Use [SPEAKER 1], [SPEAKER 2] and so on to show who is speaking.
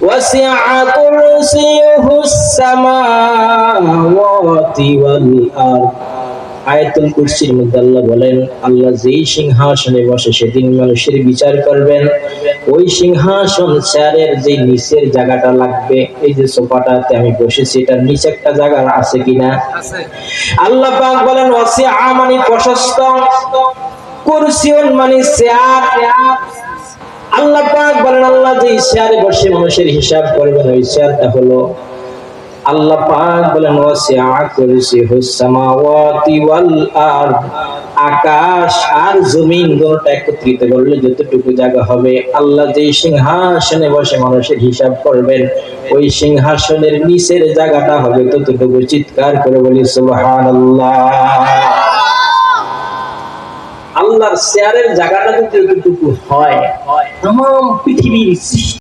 [SPEAKER 1] ওয়াসিআ কুরসিয়ুহুস সামাওয়াতি ওয়াল আরদ। আয়াতুল কুরসির মধ্যে আল্লাহ বলেন, আল্লাহ যেই সিংহাসনে বসে সেদিন মানুষের বিচার করবেন, ওই সিংহাসন চেয়ারের যে নিচের জায়গাটা লাগবে, এই যে সোফাটাতে আমি বসেছি এটার নিচে একটা জায়গা আছে কিনা? আল্লাহ পাক বলেন ওয়াসিআ মানে প্রশস্ত, কুরসিউন মানে চেয়ার। আল্লাহ পাক বলেন আল্লাহ যে চেয়ারে বসে মানুষের হিসাব করবেন ওই চেয়ারটা হলো, আল্লাহ পাক বলেন ওয়াসিআ কুরসিয়ুহুস সামাওয়াতি ওয়াল আরদ। আকাশ আর জমিন দুটোটা একত্রিত করলে যতটুকু জায়গা হবে, আল্লাহ যে সিংহাসনে বসে মানুষের হিসাব করবেন ওই সিংহাসনের নিচের জায়গাটা হবে ততটুকু। চিৎকার করে বলি সুবহানাল্লাহ। আল্লাহর চেয়ারের জায়গাটা যদি এতটুকু হয়, তাম পৃথিবীর